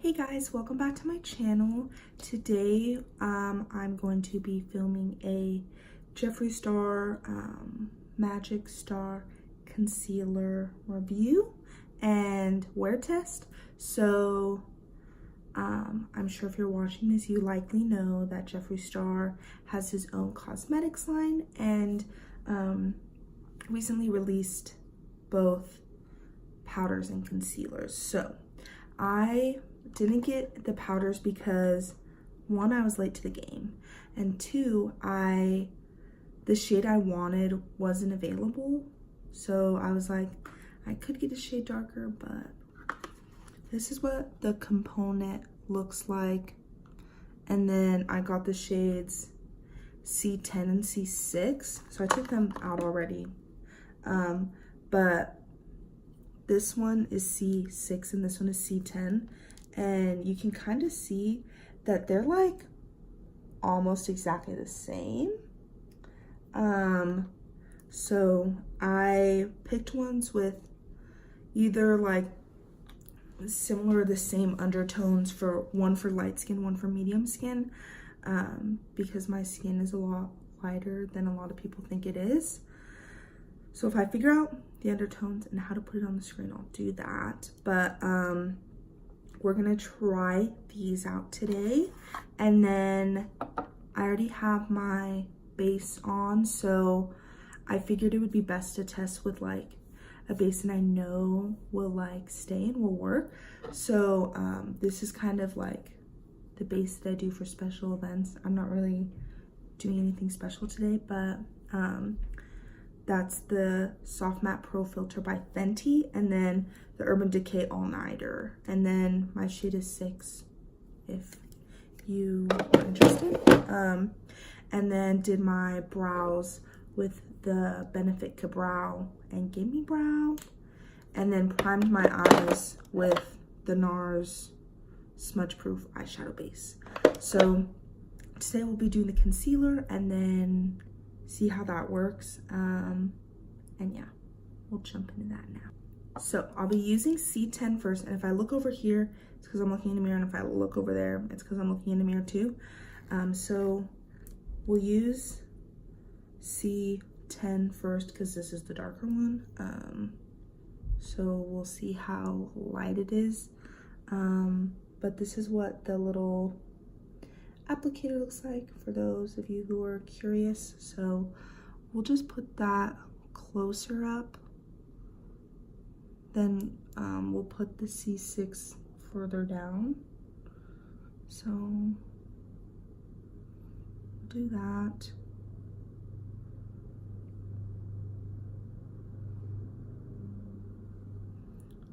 Hey guys, welcome back to my channel. Today I'm going to be filming a Jeffree Star Magic Star concealer review and wear test. So I'm sure if you're watching this, you likely know that Jeffree Star has his own cosmetics line and recently released both powders and concealers. So I didn't get the powders because one, I was late to the game, and two, the shade I wanted wasn't available. So I was like, I could get a shade darker, but this is what the component looks like. And then I got the shades C10 and C6, so I took them out already. But this one is C6 and this one is C10. And you can kind of see that they're like almost exactly the same. So I picked ones with either like similar, the same undertones, for one for light skin, one for medium skin, because my skin is a lot lighter than a lot of people think it is. So if I figure out the undertones and how to put it on the screen, I'll do that. But we're gonna try these out today. And then I already have my base on, so I figured it would be best to test with like a base that I know will like stay and will work. So this is kind of like the base that I do for special events. I'm not really doing anything special today, but that's the Soft Matte Pro Filter by Fenty, and then the Urban Decay All Nighter. And then my shade is 6, if you are interested. And then did my brows with the Benefit KaBrow and GimmeBrow. And then primed my eyes with the NARS Smudge Proof Eyeshadow Base. So today we'll be doing the concealer and then see how that works. And yeah, we'll jump into that now. So I'll be using C10 first, and if I look over here, it's because I'm looking in the mirror, and if I look over there, it's because I'm looking in the mirror too. So we'll use C10 first because this is the darker one. So we'll see how light it is. But this is what the little applicator looks like for those of you who are curious. So we'll just put that closer up, then we'll put the C6 further down. So we'll do that.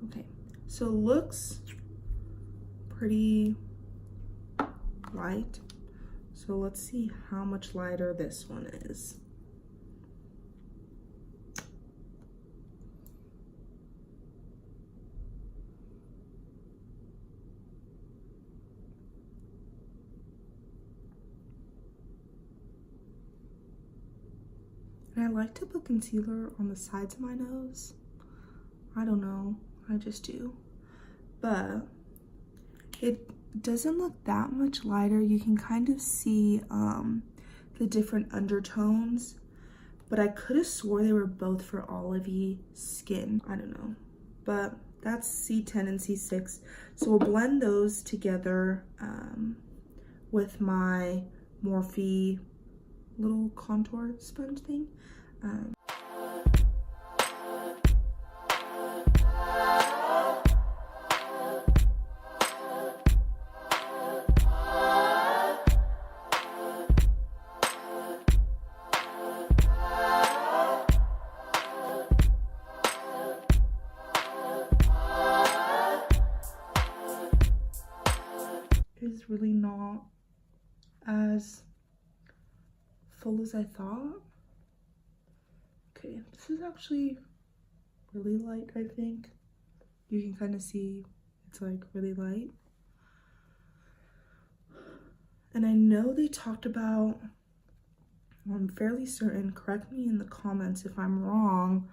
Okay, so it looks pretty light. So let's see how much lighter this one is. And I like to put concealer on the sides of my nose. I don't know, I just do. But it doesn't look that much lighter. You can kind of see the different undertones, but I could have swore they were both for olivey skin. I don't know, but that's C10 and C6. So we'll blend those together with my Morphe little contour sponge thing. Is really not as full as I thought. Okay, this is actually really light, I think. You can kind of see it's like really light. And I know they talked about, I'm fairly certain, correct me in the comments if I'm wrong,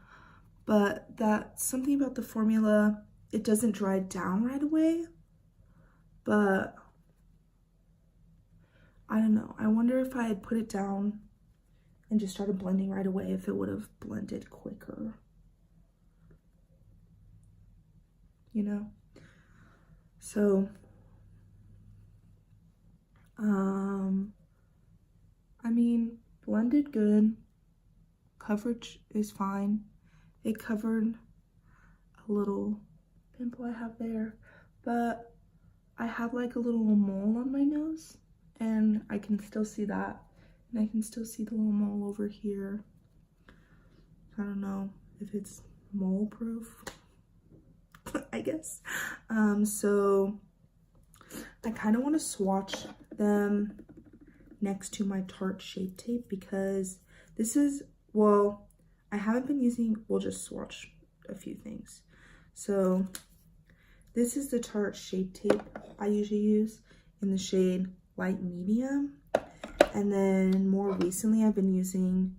but that something about the formula, it doesn't dry down right away. but I don't know. I wonder if I had put it down and just started blending right away, if it would have blended quicker, you know? So, I mean, blended good. Coverage is fine. It covered a little pimple I have there, but I have like a little mole on my nose, and I can still see that, and I can still see the little mole over here. I don't know if it's mole proof, I guess. So I kind of want to swatch them next to my Tarte Shape Tape, because this is, well, I haven't been using, we'll just swatch a few things. So this is the Tarte Shape Tape I usually use in the shade Light Medium. And then more recently, I've been using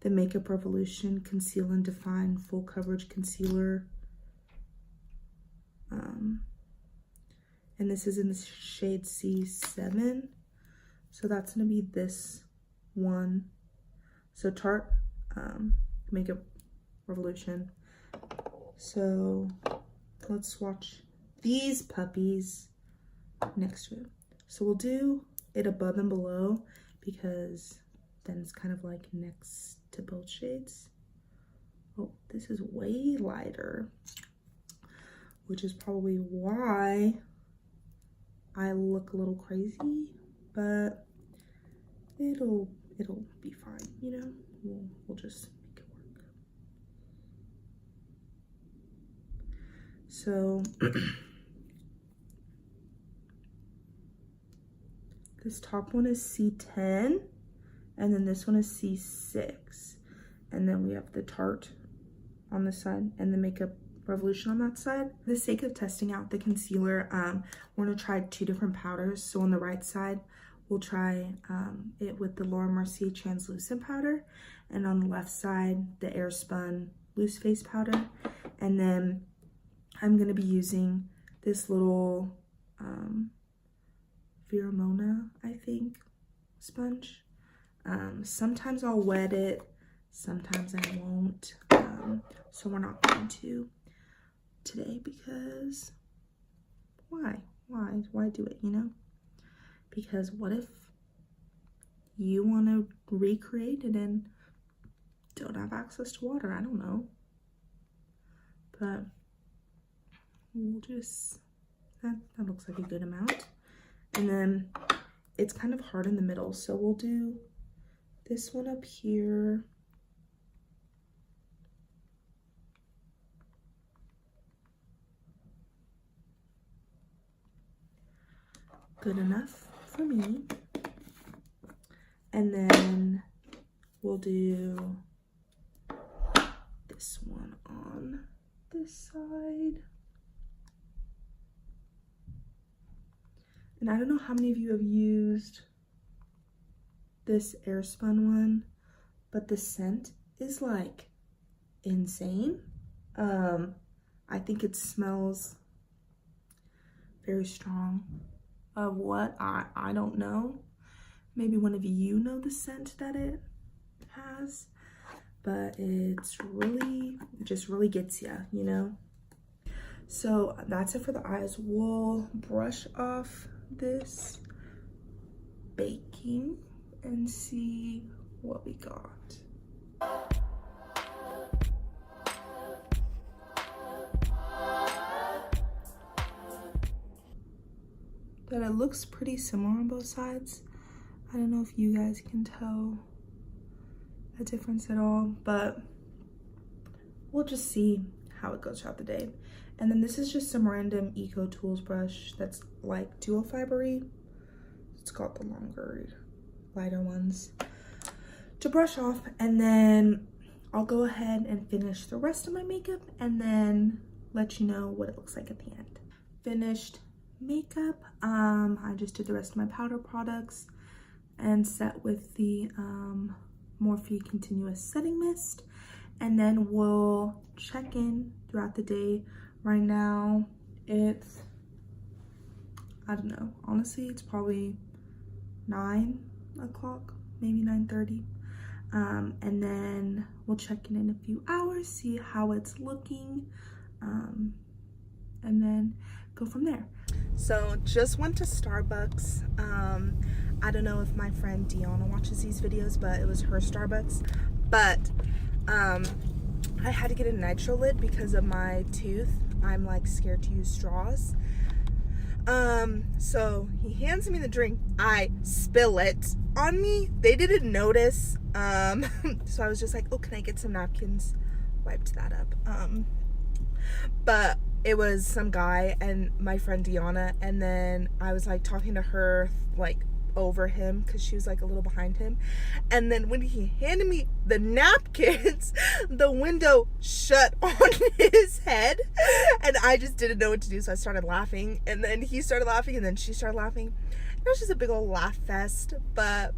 the Makeup Revolution Conceal and Define Full Coverage Concealer. And this is in the shade C7. So that's gonna be this one. So Tarte Makeup Revolution. So let's swatch these puppies next to it. So we'll do it above and below, because then it's kind of like next to both shades. Oh, this is way lighter, which is probably why I look a little crazy, but it'll be fine, you know? We'll just make it work. So this top one is C10, and then this one is C6, and then we have the Tarte on this side and the Makeup Revolution on that side. For the sake of testing out the concealer, we're gonna try 2 different powders. So on the right side, we'll try it with the Laura Mercier translucent powder, and on the left side, the Airspun loose face powder. And then I'm gonna be using this little Vera, I think, sponge. Sometimes I'll wet it, sometimes I won't. So we're not going to today, because why do it, you know? Because what if you want to recreate it and don't have access to water? I don't know, but we'll just, that looks like a good amount. And then it's kind of hard in the middle, so we'll do this one up here. Good enough for me. And then we'll do this one on this side. And I don't know how many of you have used this Airspun one, but the scent is like insane. I think it smells very strong. Of what? I don't know. Maybe one of you know the scent that it has, but it's really, just really gets you, you know? So that's it for the eyes. We'll brush off this baking and see what we got. But it looks pretty similar on both sides. I don't know if you guys can tell a difference at all, but we'll just see how it goes throughout the day. And then this is just some random Eco Tools brush that's like dual fibery. It's got the longer, lighter ones to brush off. And then I'll go ahead and finish the rest of my makeup and then let you know what it looks like at the end. Finished makeup. I just did the rest of my powder products and set with the Morphe Continuous Setting Mist, and then we'll check in throughout the day. Right now it's I don't know. Honestly, it's probably 9 o'clock, maybe 9:30. And then we'll check in a few hours, see how it's looking, and then go from there. So just went to Starbucks. I don't know if my friend Deanna watches these videos, but it was her Starbucks. But I had to get a nitro lid because of my tooth. I'm like scared to use straws. So he hands me the drink. I spill it on me. They didn't notice. So I was just like, oh, can I get some napkins? Wiped that up. But it was some guy and my friend Deanna, and then I was like talking to her like over him because she was like a little behind him, and then when he handed me the napkins, the window shut on his head, and I just didn't know what to do, so I started laughing, and then he started laughing, and then she started laughing. It was just a big old laugh fest, but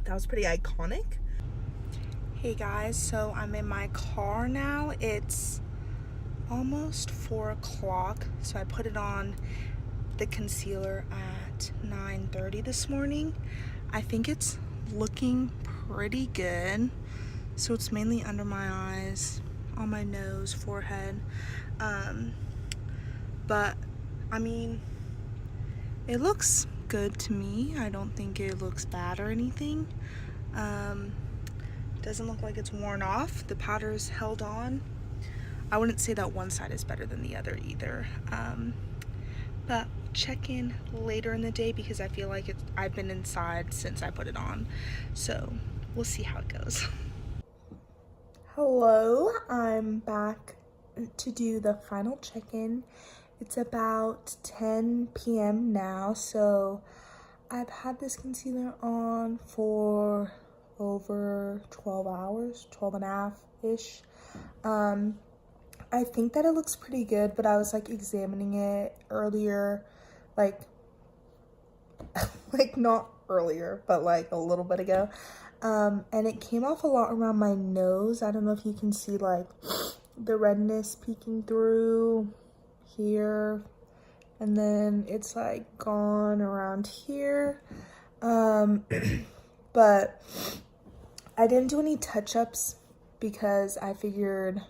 that was pretty iconic. Hey guys, so I'm in my car now. It's almost 4 o'clock, so I put it on the concealer at 9:30 this morning. I think it's looking pretty good. So it's mainly under my eyes, on my nose, forehead. But I mean, it looks good to me. I don't think it looks bad or anything. Doesn't look like it's worn off. The powder's held on. I wouldn't say that one side is better than the other either. But check in later in the day because I feel like I've been inside since I put it on. So we'll see how it goes. Hello, I'm back to do the final check-in. It's about 10 p.m. now, so I've had this concealer on for over 12 hours, 12 and a half-ish. I think that it looks pretty good, but I was like examining it earlier, like not earlier, but like a little bit ago. And it came off a lot around my nose. I don't know if you can see like the redness peeking through here, and then it's like gone around here. But I didn't do any touch-ups because I figured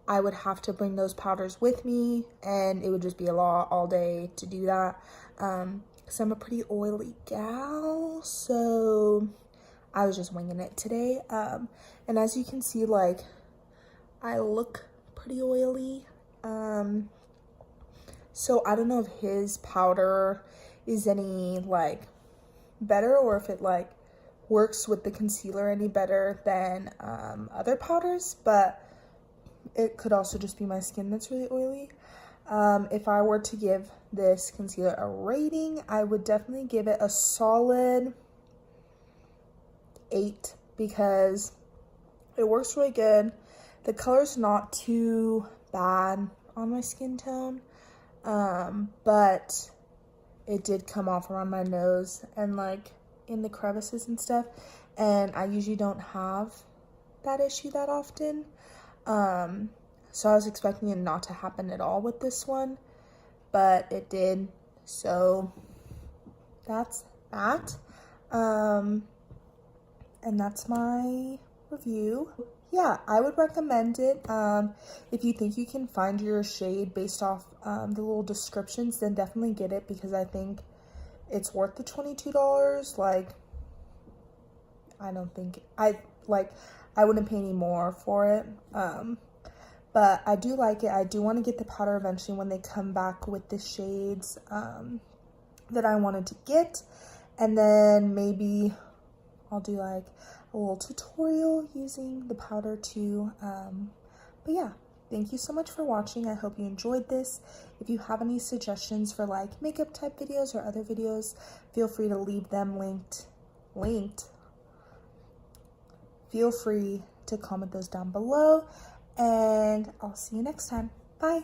I would have to bring those powders with me and it would just be a lot all day to do that. Because I'm a pretty oily gal, so I was just winging it today. And as you can see, like, I look pretty oily. So I don't know if his powder is any like better or if it like works with the concealer any better than other powders, but it could also just be my skin that's really oily. If I were to give this concealer a rating, I would definitely give it a solid 8 because it works really good. The color's not too bad on my skin tone, but it did come off around my nose and like in the crevices and stuff, and I usually don't have that issue that often. So I was expecting it not to happen at all with this one, but it did. So that's that. And that's my review. Yeah, I would recommend it. If you think you can find your shade based off the little descriptions, then definitely get it because I think it's worth the $22. Like, I don't think I wouldn't pay any more for it. But I do like it. I do want to get the powder eventually when they come back with the shades that I wanted to get. And then maybe I'll do like a little tutorial using the powder too. But yeah, thank you so much for watching. I hope you enjoyed this. If you have any suggestions for like makeup type videos or other videos, feel free to leave them linked. Feel free to comment those down below. And I'll see you next time. Bye.